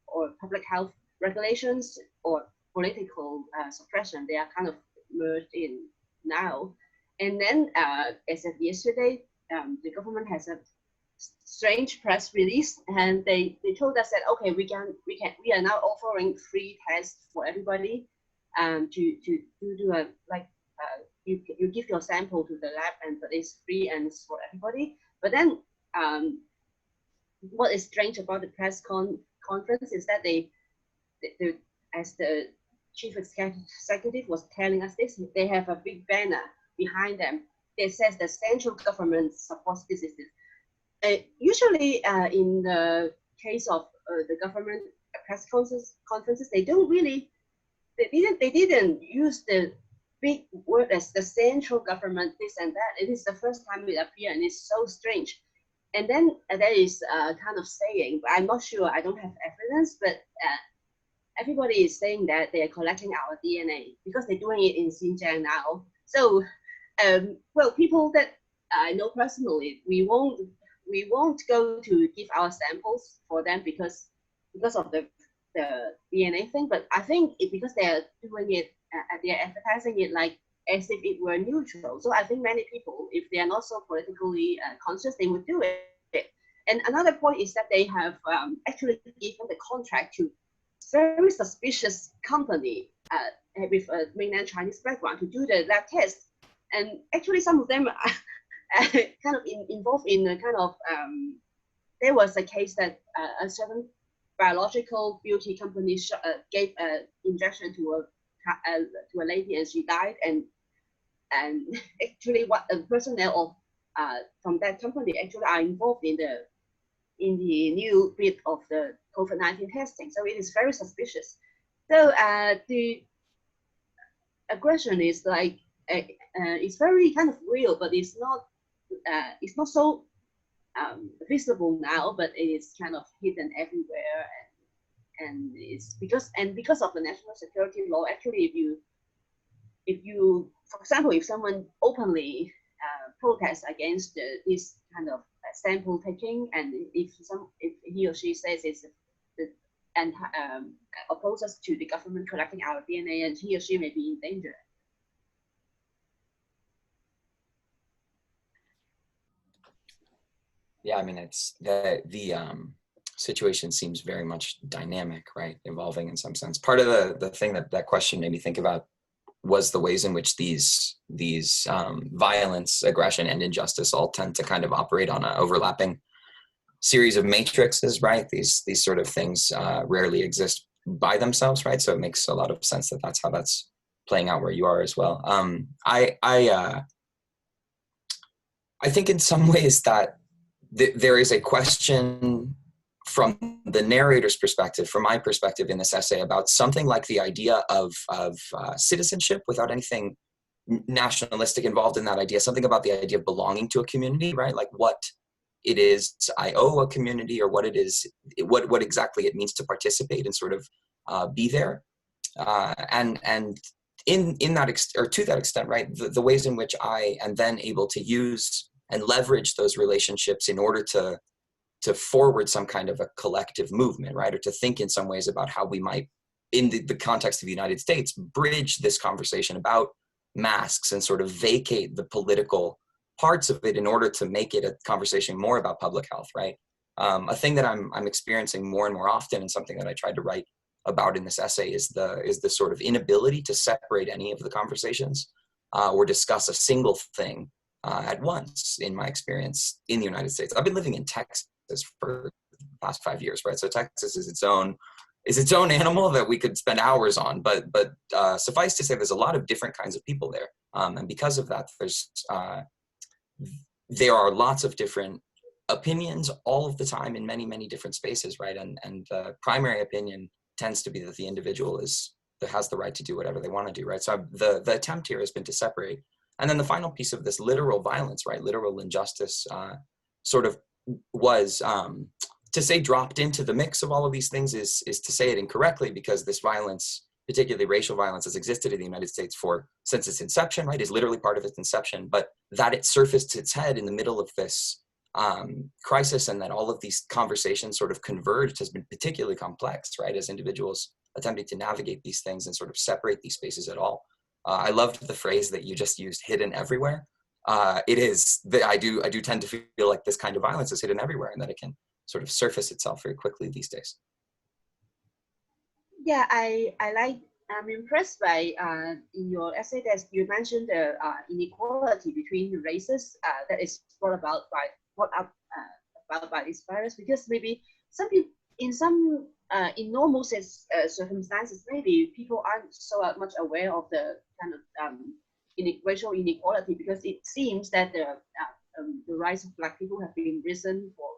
or public health regulations or political suppression. They are kind of merged in now. And then, as of yesterday, the government has a strange press release, and they told us that okay, we are now offering free tests for everybody to do a you give your sample to the lab, but it's free and it's for everybody. But then what is strange about the press conference is that they as the chief executive was telling us this, they have a big banner behind them that says the central government supports this. Usually in the case of the government press conferences, they didn't use the big word as the central government, this and that. It is the first time it appeared, and it's so strange. And then there is a kind of saying, but I'm not sure, I don't have evidence, but everybody is saying that they are collecting our DNA because they're doing it in Xinjiang now. So, well, people that I know personally, we won't go to give our samples for them because of the DNA thing. But I think because they are doing it, they are advertising it like as if it were neutral. So I think many people, if they are not so politically conscious, they would do it. And another point is that they have actually given the contract to very suspicious company with a mainland Chinese background to do the lab test. And actually some of them are kind of involved in a kind of, there was a case that a certain biological beauty company gave an injection to a lady and she died, and actually what the personnel of from that company actually are involved in the new bit of the COVID-19 testing. So it is very suspicious. So the aggression is like it's very kind of real, but it's not so visible now, but it is kind of hidden everywhere, and it's because of the national security law. Actually, if you for example, if someone openly protests against this kind of sample taking, and if he or she says it's and opposes to the government collecting our DNA, and he or she may be in danger. Yeah, I mean, it's the situation seems very much dynamic, right? Evolving in some sense. Part of the thing that question made me think about was the ways in which these violence, aggression, and injustice all tend to kind of operate on an overlapping series of matrices, right? These sort of things rarely exist by themselves, right? So it makes a lot of sense that that's how that's playing out where you are as well. I think in some ways that there is a question from the narrator's perspective, from my perspective in this essay, about something like the idea of citizenship without anything nationalistic involved in that idea, something about the idea of belonging to a community, right? Like what it is I owe a community, or what it is, what exactly it means to participate and sort of be there. And in that, or to that extent, right, the ways in which I am then able to use and leverage those relationships in order to forward some kind of a collective movement, right? Or to think in some ways about how we might, in the context of the United States, bridge this conversation about masks and sort of vacate the political parts of it in order to make it a conversation more about public health, right? A thing that I'm experiencing more and more often, and something that I tried to write about in this essay, is the sort of inability to separate any of the conversations or discuss a single thing at once, in my experience in the United States. I've been living in Texas for the past 5 years, right? So Texas is its own animal that we could spend hours on, but suffice to say, there's a lot of different kinds of people there, and because of that, there are lots of different opinions all of the time in many different spaces, right? And the primary opinion tends to be that the individual has the right to do whatever they want to do, right? So the attempt here has been to separate. And then the final piece of this literal violence, right, literal injustice, sort of was to say dropped into the mix of all of these things is to say it incorrectly, because this violence, particularly racial violence, has existed in the United States since its inception, right, is literally part of its inception, but that it surfaced its head in the middle of this crisis, and that all of these conversations sort of converged has been particularly complex, right, as individuals attempting to navigate these things and sort of separate these spaces at all. I loved the phrase that you just used, hidden everywhere. It is, I do tend to feel like this kind of violence is hidden everywhere, and that it can sort of surface itself very quickly these days. Yeah, I like I'm impressed by in your essay that you mentioned the inequality between the races that is brought up about by this virus, because maybe some people in normal circumstances, maybe people aren't so much aware of the kind of racial inequality, because it seems that the rise of Black people have been risen for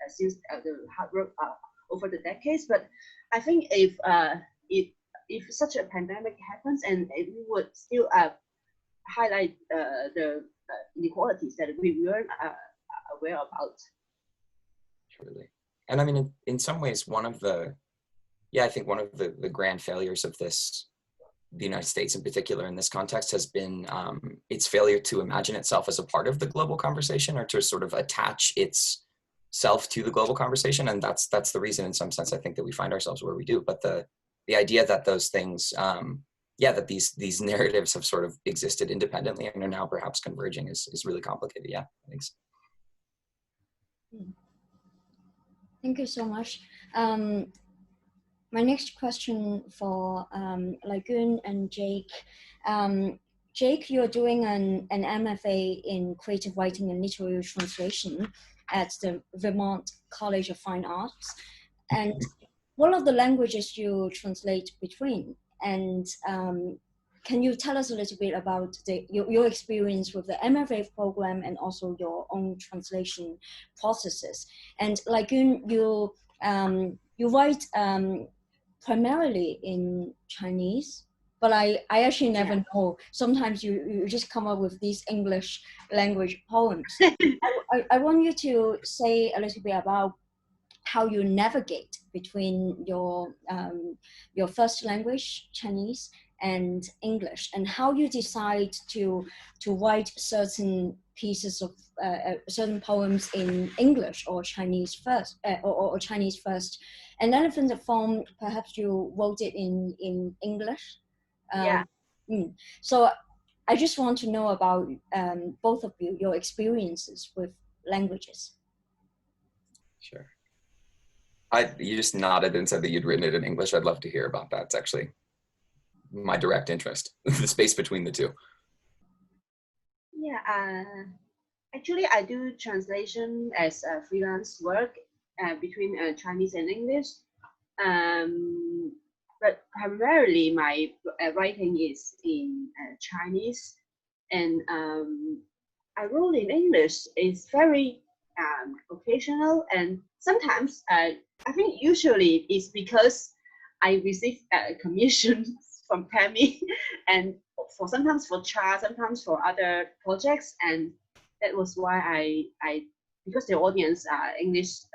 since the hard work over the decades. But I think if such a pandemic happens, and we would still highlight the inequalities that we weren't aware about. Truly. And I mean, in some ways, I think one of the grand failures of the United States in particular in this context has been its failure to imagine itself as a part of the global conversation, or to sort of attach itself to the global conversation. And that's the reason, in some sense, I think that we find ourselves where we do. But the idea that those things, that these narratives have sort of existed independently and are now perhaps converging is really complicated. Yeah, thanks. Thank you so much. My next question for Lai-kuen and Jake. Jake, you're doing an MFA in Creative Writing and Literary Translation at the Vermont College of Fine Arts. And what are the languages you translate between? And can you tell us a little bit about your experience with the MFA program and also your own translation processes? And Lai-kuen, you write primarily in Chinese, but I actually never know. Sometimes you just come up with these English language poems. I want you to say a little bit about how you navigate between your first language, Chinese, and English, and how you decide to write certain pieces of certain poems in English or Chinese first, or Chinese first, and then in the form perhaps you wrote it in English. So I just want to know about both of you, your experiences with languages. Sure. You just nodded and said that you'd written it in English. I'd love to hear about that. It's actually my direct interest, the space between the two. Yeah, actually I do translation as a freelance work between Chinese and English. But primarily my writing is in Chinese, and I wrote in English. It's very occasional, and sometimes I think usually it's because I receive commissions from Tammy, and sometimes for Charles, sometimes for other projects, and that was why I because the audience are English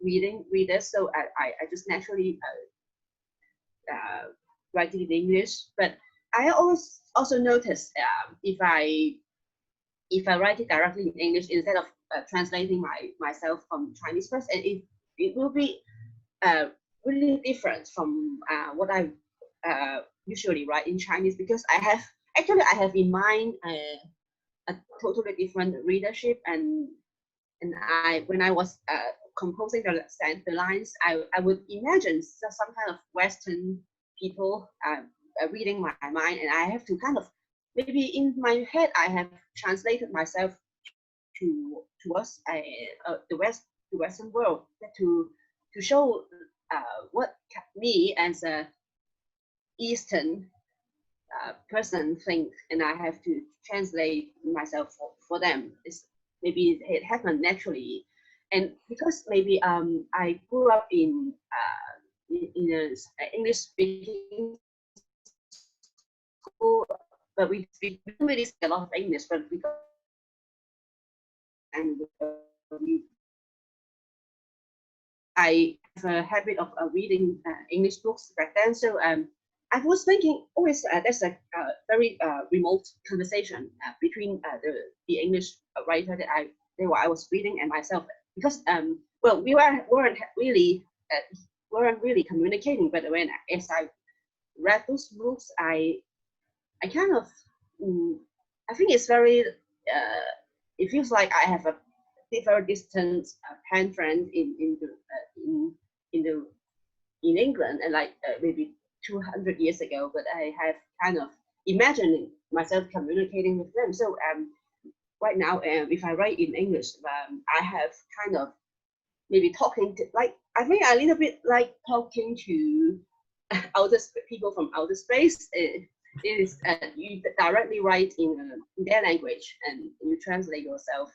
readers, so I just naturally write it in English. But I also noticed if I write it directly in English instead of translating myself from Chinese first, and it will be really different from what I usually write in Chinese, because I have in mind a totally different readership, and when I was composing the lines, I would imagine some kind of Western people reading my mind, and I have to kind of, maybe in my head I have translated myself towards the Western world, to show what me as a Eastern person think, and I have to translate myself for them. Maybe it happened naturally, and because maybe I grew up in an English speaking school, but we don't really speak a lot of English, but I have a habit of reading English books back then. So I was thinking always there's a very remote conversation between the English writer that I was reading and myself, because well, we weren't really communicating. But as I read those books, I kind of I think it's very it feels like I have a very distant pen friend in England, and like maybe 200 years ago, but I have kind of imagining myself communicating with them. So right now, if I write in English, I have kind of maybe talking to, like, I think a little bit like talking to people from outer space. It is you directly write in their language and you translate yourself.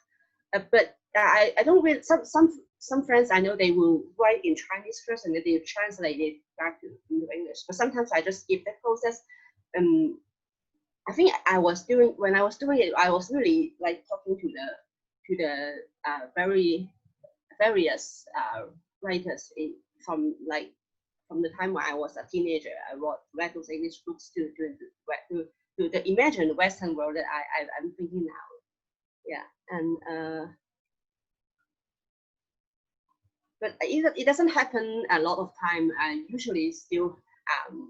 But I don't really, some friends I know, they will write in Chinese first and then they translate it back into English. But sometimes I just skip that process. I think when I was doing it, I was really like talking to the various writers from the time when I was a teenager. I read those English books to the imagined Western world that I'm thinking now. Yeah, and but it doesn't happen a lot of time. I usually still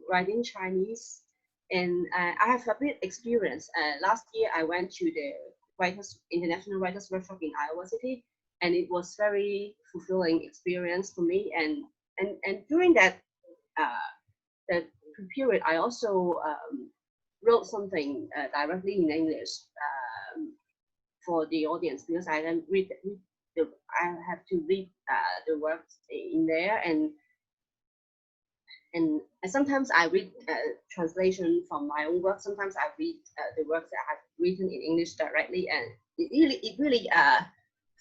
writing Chinese, and I have a bit experience. Last year I went to the International Writers Workshop in Iowa City, and it was very fulfilling experience for me. And during that period, I also wrote something directly in English for the audience, because I can I have to read the works in there, and sometimes I read translation from my own work. Sometimes I read the works that I've written in English directly, and it really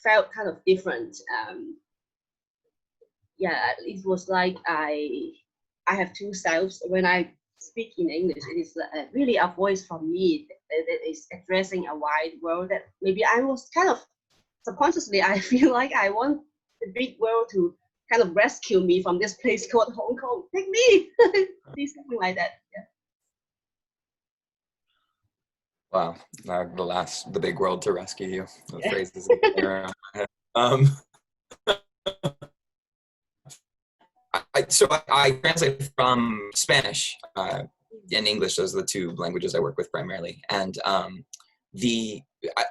felt kind of different. Yeah, it was like I have two selves. When I speak in English, it is really a voice from me that is addressing a wide world that maybe I was kind of subconsciously, I feel like I want the big world to kind of rescue me from this place called Hong Kong. Take me, something like that. Yeah. Wow, the big world to rescue you. The phrases around my head. So I translate from Spanish and English. Those are the two languages I work with primarily. And I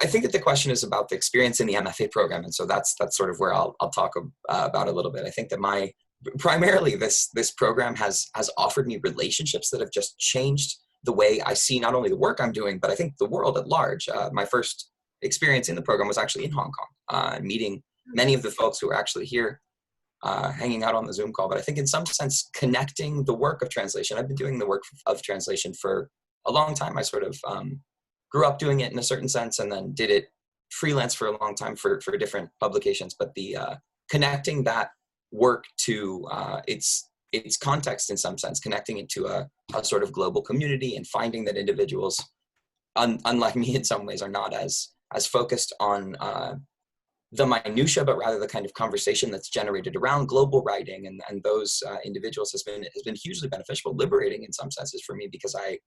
think that the question is about the experience in the MFA program, and so that's sort of where I'll talk about a little bit. I think that primarily this program has offered me relationships that have just changed the way I see not only the work I'm doing, but I think the world at large. My first experience in the program was actually in Hong Kong, meeting many of the folks who are actually here, hanging out on the Zoom call. But I think in some sense, connecting the work of translation, I've been doing the work of translation for a long time. I sort of grew up doing it in a certain sense, and then did it freelance for a long time for different publications. But the connecting that work to its context in some sense, connecting it to a sort of global community, and finding that individuals, unlike me in some ways, are not as focused on the minutia, but rather the kind of conversation that's generated around global writing, and those individuals has been hugely beneficial, liberating in some senses for me, because I,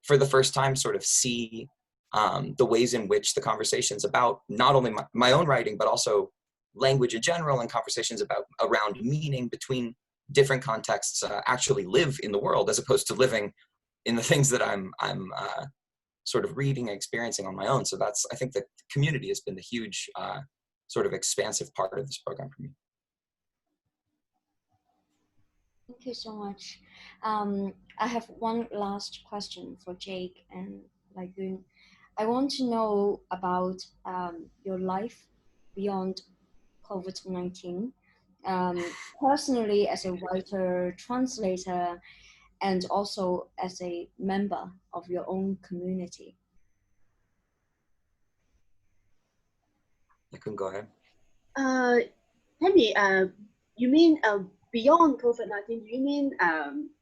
for the first time, sort of see the ways in which the conversations about not only my own writing, but also language in general, and conversations around meaning between different contexts actually live in the world, as opposed to living in the things that I'm sort of reading and experiencing on my own. So I think the community has been the huge sort of expansive part of this program for me. Thank you so much. I have one last question for Jake and Lai-kuen. I want to know about your life beyond COVID-19. Personally, as a writer, translator, and also as a member of your own community. I couldn't go ahead. Tammy, you mean beyond COVID-19? Do you mean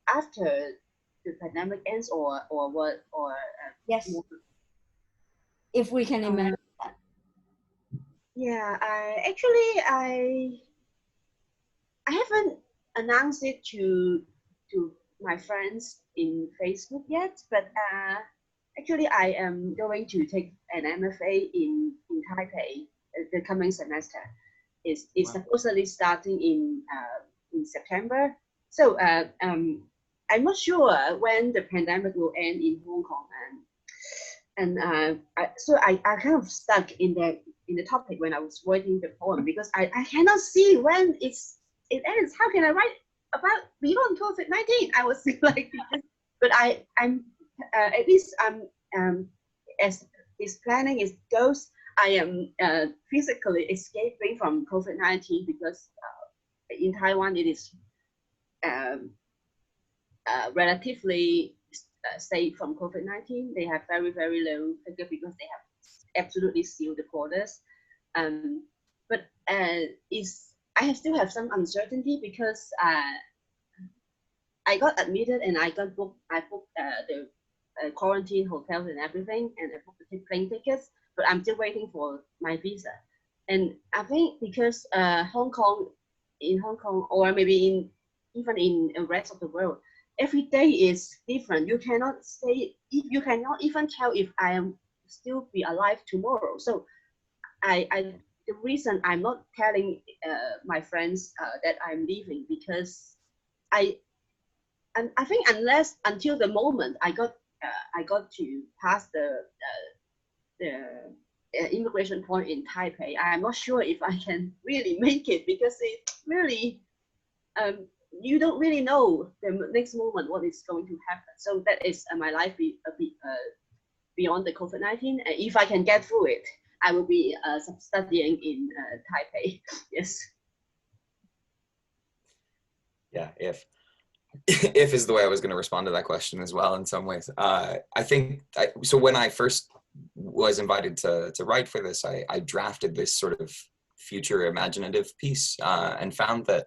after the pandemic ends, or what? Or yes, if we can imagine that. Yeah, I haven't announced it to my friends in Facebook yet, but actually I am going to take an MFA in Taipei the coming semester. It's wow. Supposedly starting in September. So I'm not sure when the pandemic will end in Hong Kong, so I kind of stuck in the topic when I was writing the poem, because I cannot see when it ends. How can I write about beyond COVID-19. I was like, but I'm at least as this planning is goes, I am physically escaping from COVID-19 because in Taiwan it is relatively safe from COVID-19. They have very, very low figure because they have absolutely sealed the borders. But I still have some uncertainty because I got admitted and I booked the quarantine hotels and everything, and I booked the plane tickets, but I'm still waiting for my visa. And I think because in Hong Kong, or maybe even in the rest of the world, every day is different. You cannot say, you cannot even tell if I am still be alive tomorrow. So the reason I'm not telling my friends that I'm leaving, because I think until the moment I got to pass the immigration point in Taipei, I'm not sure if I can really make it, because it really you don't really know the next moment what is going to happen. So that is my life beyond the COVID-19. If I can get through it, I will be studying in Taipei. Yes. Yeah, if is the way I was going to respond to that question as well in some ways. I think, so when I first was invited to write for this, I drafted this sort of future imaginative piece and found that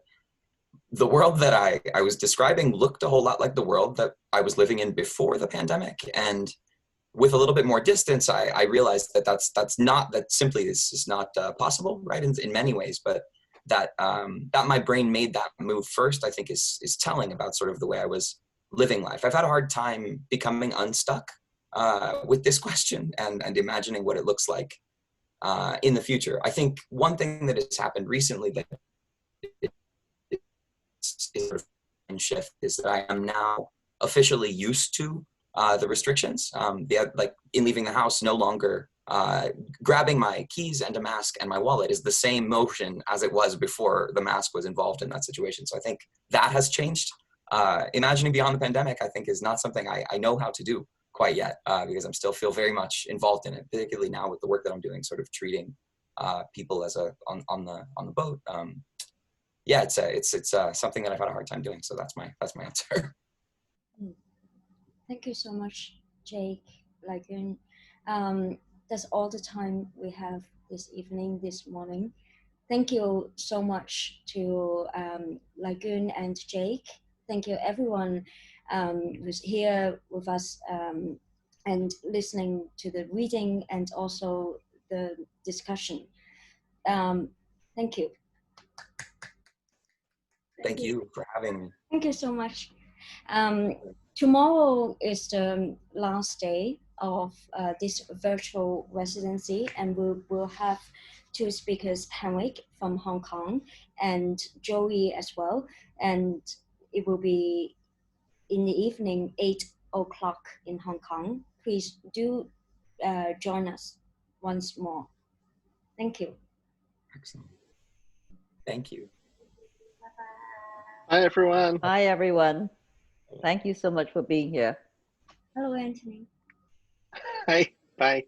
the world that I was describing looked a whole lot like the world that I was living in before the pandemic. And with a little bit more distance, I realized that that simply this is not possible, right? In many ways, but that my brain made that move first, I think is telling about sort of the way I was living life. I've had a hard time becoming unstuck with this question and imagining what it looks like in the future. I think one thing that has happened recently that is sort of a shift is that I am now officially used to the restrictions. Like in leaving the house, no longer grabbing my keys and a mask and my wallet is the same motion as it was before the mask was involved in that situation. So I think that has changed. Imagining beyond the pandemic, I think, is not something I know how to do quite yet, because I'm still feel very much involved in it, particularly now with the work that I'm doing, sort of treating people as on the boat. Yeah, it's something that I've had a hard time doing. So that's my answer. Thank you so much, Jake. Lai-kuen. That's all the time we have this morning. Thank you so much to Lai-kuen and Jake. Thank you everyone who's here with us and listening to the reading and also the discussion. Thank you. Thank you for having me. Thank you so much. Tomorrow is the last day of this virtual residency, and we'll have two speakers, Henrik from Hong Kong and Joey as well. And it will be in the evening, 8 o'clock in Hong Kong. Please do join us once more. Thank you. Excellent. Thank you. Bye, everyone. Bye, everyone. Thank you so much for being here. Hello, Anthony. Hi. Bye.